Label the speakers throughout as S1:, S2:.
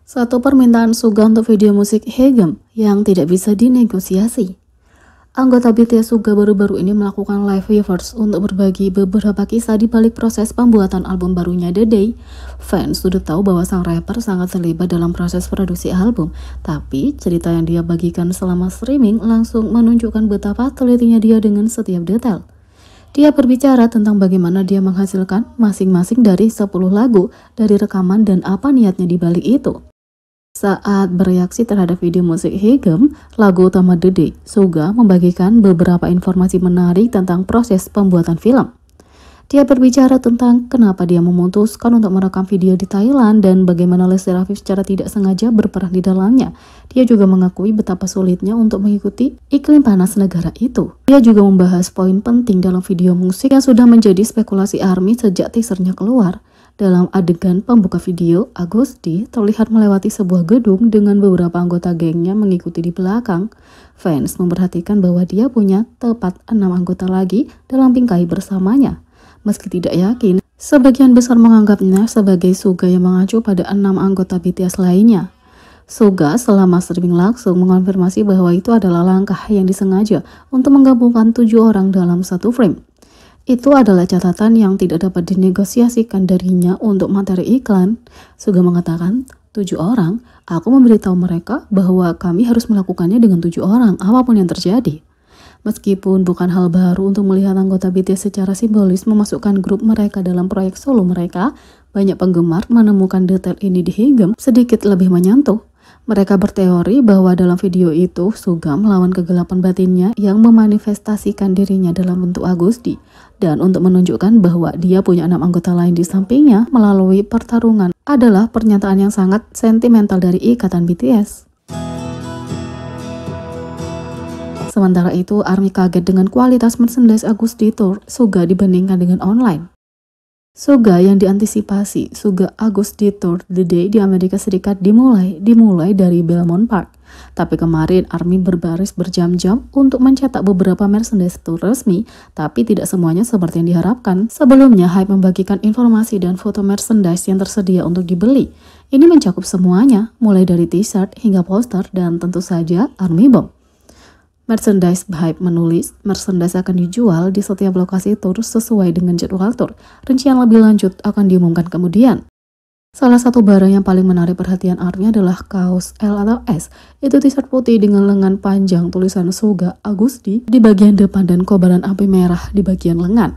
S1: Satu permintaan Suga untuk video musik Hegem yang tidak bisa dinegosiasi. Anggota BTS Suga baru-baru ini melakukan live Weverse untuk berbagi beberapa kisah di balik proses pembuatan album barunya The Day. Fans sudah tahu bahwa sang rapper sangat terlibat dalam proses produksi album, tapi cerita yang dia bagikan selama streaming langsung menunjukkan betapa telitinya dia dengan setiap detail. Dia berbicara tentang bagaimana dia menghasilkan masing-masing dari 10 lagu dari rekaman dan apa niatnya di balik itu. Saat bereaksi terhadap video musik Hegem, lagu utama The Day, Suga membagikan beberapa informasi menarik tentang proses pembuatan film. Dia berbicara tentang kenapa dia memutuskan untuk merekam video di Thailand dan bagaimana LeSsery Raffi secara tidak sengaja berperan di dalamnya. Dia juga mengakui betapa sulitnya untuk mengikuti iklim panas negara itu. Dia juga membahas poin penting dalam video musik yang sudah menjadi spekulasi ARMY sejak teasernya keluar. Dalam adegan pembuka video, Agusty terlihat melewati sebuah gedung dengan beberapa anggota gengnya mengikuti di belakang. Fans memperhatikan bahwa dia punya tepat 6 anggota lagi dalam bingkai bersamanya. Meski tidak yakin, sebagian besar menganggapnya sebagai Suga yang mengacu pada 6 anggota BTS lainnya. Suga selama streaming langsung mengonfirmasi bahwa itu adalah langkah yang disengaja untuk menggabungkan 7 orang dalam satu frame. Itu adalah catatan yang tidak dapat dinegosiasikan darinya untuk materi iklan. Suga mengatakan, 7 orang, aku memberitahu mereka bahwa kami harus melakukannya dengan 7 orang, apapun yang terjadi. Meskipun bukan hal baru untuk melihat anggota BTS secara simbolis memasukkan grup mereka dalam proyek solo mereka, banyak penggemar menemukan detail ini di Hegem sedikit lebih menyentuh. Mereka berteori bahwa dalam video itu Suga melawan kegelapan batinnya yang memanifestasikan dirinya dalam bentuk Agusty, dan untuk menunjukkan bahwa dia punya 6 anggota lain di sampingnya melalui pertarungan adalah pernyataan yang sangat sentimental dari ikatan BTS. Sementara itu, ARMY kaget dengan kualitas merchandise Agusty Tour Suga dibandingkan dengan online. Suga yang diantisipasi, Suga Agusty Tour The Day di Amerika Serikat dimulai dari Belmont Park. Tapi kemarin ARMY berbaris berjam-jam untuk mencetak beberapa merchandise tour resmi, tapi tidak semuanya seperti yang diharapkan. Sebelumnya, Hype membagikan informasi dan foto merchandise yang tersedia untuk dibeli. Ini mencakup semuanya, mulai dari t-shirt hingga poster dan tentu saja ARMY Bomb. Merchandise Hype menulis, merchandise akan dijual di setiap lokasi tour sesuai dengan jadwal tour. Rincian lebih lanjut akan diumumkan kemudian. Salah satu barang yang paling menarik perhatian ARMY adalah kaos L atau S. Itu t-shirt putih dengan lengan panjang tulisan Suga Agusty di bagian depan dan kobaran api merah di bagian lengan.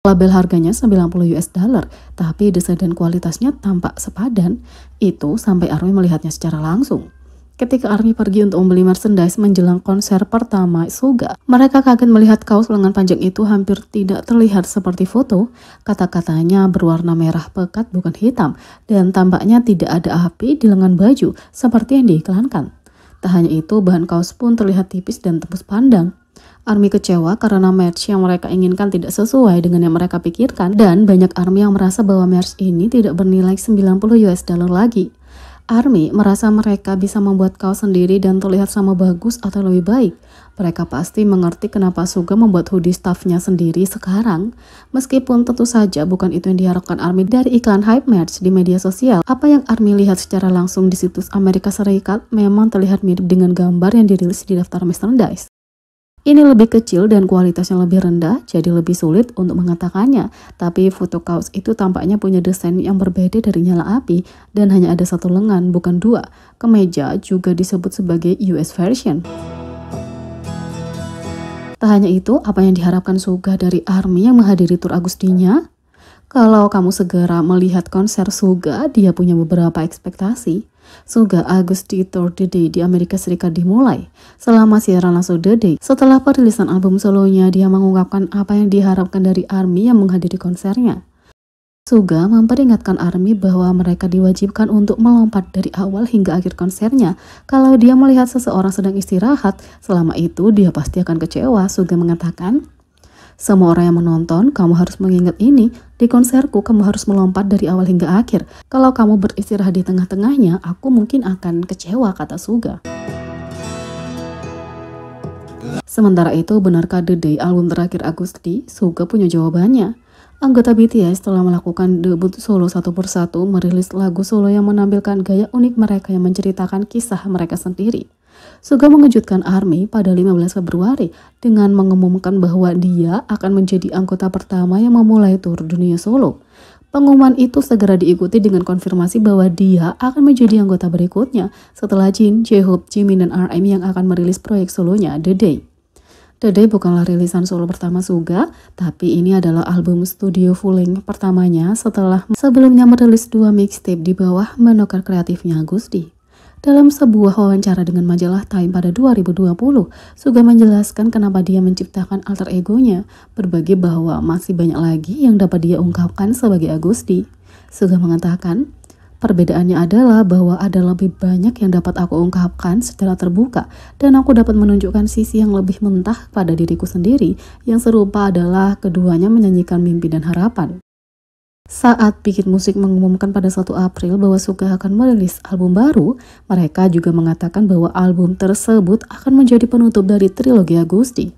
S1: Label harganya $90, tapi desain dan kualitasnya tampak sepadan. Itu sampai ARMY melihatnya secara langsung. Ketika ARMY pergi untuk membeli merchandise menjelang konser pertama Suga, mereka kaget melihat kaos lengan panjang itu hampir tidak terlihat seperti foto. Kata-katanya berwarna merah pekat bukan hitam, dan tampaknya tidak ada api di lengan baju seperti yang diiklankan. Tak hanya itu, bahan kaos pun terlihat tipis dan tembus pandang. ARMY kecewa karena merch yang mereka inginkan tidak sesuai dengan yang mereka pikirkan, dan banyak ARMY yang merasa bahwa merch ini tidak bernilai $90 lagi. ARMY merasa mereka bisa membuat kaos sendiri dan terlihat sama bagus atau lebih baik. Mereka pasti mengerti kenapa Suga membuat hoodie staffnya sendiri sekarang. Meskipun tentu saja bukan itu yang diharapkan ARMY dari iklan Hype Merch di media sosial. Apa yang ARMY lihat secara langsung di situs Amerika Serikat memang terlihat mirip dengan gambar yang dirilis di daftar merchandise. Ini lebih kecil dan kualitasnya lebih rendah, jadi lebih sulit untuk mengatakannya. Tapi foto kaos itu tampaknya punya desain yang berbeda dari nyala api, dan hanya ada satu lengan, bukan 2. Kemeja juga disebut sebagai US version. Tak hanya itu, apa yang diharapkan Suga dari ARMY yang menghadiri tur Agustinya? Kalau kamu segera melihat konser Suga, dia punya beberapa ekspektasi. Suga Agusty Tour The Day di Amerika Serikat dimulai. Selama siaran langsung The Day, setelah perilisan album solonya, dia mengungkapkan apa yang diharapkan dari ARMY yang menghadiri konsernya. Suga memperingatkan ARMY bahwa mereka diwajibkan untuk melompat dari awal hingga akhir konsernya. Kalau dia melihat seseorang sedang istirahat, selama itu dia pasti akan kecewa. Suga mengatakan, semua orang yang menonton, kamu harus mengingat ini. Di konserku, kamu harus melompat dari awal hingga akhir. Kalau kamu beristirahat di tengah-tengahnya, aku mungkin akan kecewa, kata Suga. Sementara itu, benarkah The Day album terakhir Agusty? Suga punya jawabannya. Anggota BTS telah melakukan debut solo satu persatu, merilis lagu solo yang menampilkan gaya unik mereka yang menceritakan kisah mereka sendiri. Suga mengejutkan ARMY pada 15 Februari dengan mengumumkan bahwa dia akan menjadi anggota pertama yang memulai tur dunia solo. Pengumuman itu segera diikuti dengan konfirmasi bahwa dia akan menjadi anggota berikutnya setelah Jin, J-Hope, Jimin, dan RM yang akan merilis proyek solonya The Day. The Day bukanlah rilisan solo pertama Suga, tapi ini adalah album studio full-length pertamanya setelah sebelumnya merilis 2 mixtape di bawah manajer kreatifnya Agusty. Dalam sebuah wawancara dengan majalah Time pada 2020, Suga menjelaskan kenapa dia menciptakan alter egonya, berbagi bahwa masih banyak lagi yang dapat dia ungkapkan sebagai Agusty. Suga mengatakan, perbedaannya adalah bahwa ada lebih banyak yang dapat aku ungkapkan secara terbuka dan aku dapat menunjukkan sisi yang lebih mentah pada diriku sendiri. Yang serupa adalah keduanya menyanyikan mimpi dan harapan. Saat Bikin Musik mengumumkan pada 1 April bahwa Suga akan merilis album baru, mereka juga mengatakan bahwa album tersebut akan menjadi penutup dari trilogi Agusty.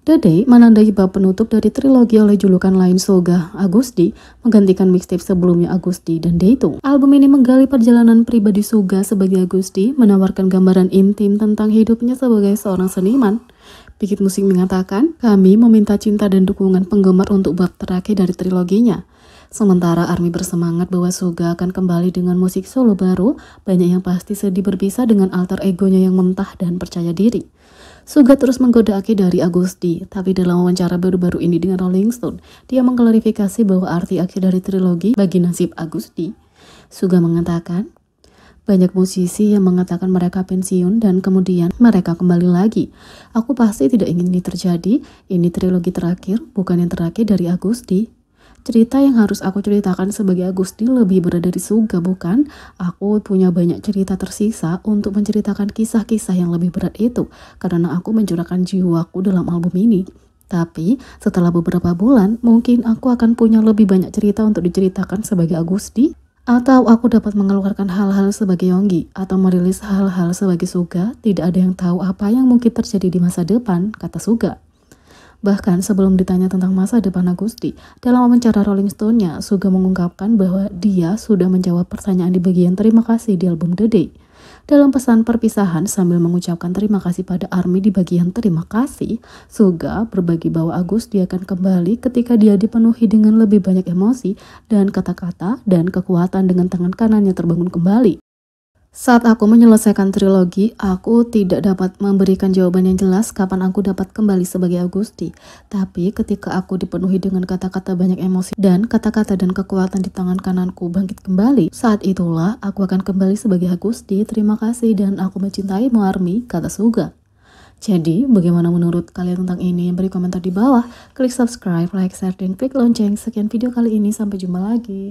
S1: The Day menandai bab penutup dari trilogi oleh julukan lain Suga, Agusty, menggantikan mixtape sebelumnya Agusty dan Daytung. Album ini menggali perjalanan pribadi Suga sebagai Agusty, menawarkan gambaran intim tentang hidupnya sebagai seorang seniman. Bikin Musik mengatakan, kami meminta cinta dan dukungan penggemar untuk bab terakhir dari triloginya. Sementara ARMY bersemangat bahwa Suga akan kembali dengan musik solo baru, banyak yang pasti sedih berpisah dengan alter egonya yang mentah dan percaya diri. Suga terus menggoda Aki dari Agusty, tapi dalam wawancara baru-baru ini dengan Rolling Stone, dia mengklarifikasi bahwa arti akhir dari trilogi bagi nasib Agusty. Suga mengatakan, banyak musisi yang mengatakan mereka pensiun dan kemudian mereka kembali lagi. Aku pasti tidak ingin ini terjadi, ini trilogi terakhir, bukan yang terakhir dari Agusty. Cerita yang harus aku ceritakan sebagai Agusty lebih berat dari Suga, bukan? Aku punya banyak cerita tersisa untuk menceritakan kisah-kisah yang lebih berat itu, karena aku mencurahkan jiwaku dalam album ini. Tapi setelah beberapa bulan, mungkin aku akan punya lebih banyak cerita untuk diceritakan sebagai Agusty. Atau aku dapat mengeluarkan hal-hal sebagai Yonggi, atau merilis hal-hal sebagai Suga. Tidak ada yang tahu apa yang mungkin terjadi di masa depan, kata Suga. Bahkan sebelum ditanya tentang masa depan Agusty, dalam wawancara Rolling Stone-nya, Suga mengungkapkan bahwa dia sudah menjawab pertanyaan di bagian terima kasih di album The Day. Dalam pesan perpisahan sambil mengucapkan terima kasih pada ARMY di bagian terima kasih, Suga berbagi bahwa Agusty akan kembali ketika dia dipenuhi dengan lebih banyak emosi dan kata-kata dan kekuatan dengan tangan kanannya terbangun kembali. Saat aku menyelesaikan trilogi, aku tidak dapat memberikan jawaban yang jelas kapan aku dapat kembali sebagai Agusty. Tapi ketika aku dipenuhi dengan kata-kata banyak emosi dan kata-kata dan kekuatan di tangan kananku bangkit kembali, saat itulah aku akan kembali sebagai Agusty. Terima kasih dan aku mencintaimu ARMY, kata Suga. Jadi, bagaimana menurut kalian tentang ini? Beri komentar di bawah, klik subscribe, like, share, dan klik lonceng. Sekian video kali ini, sampai jumpa lagi.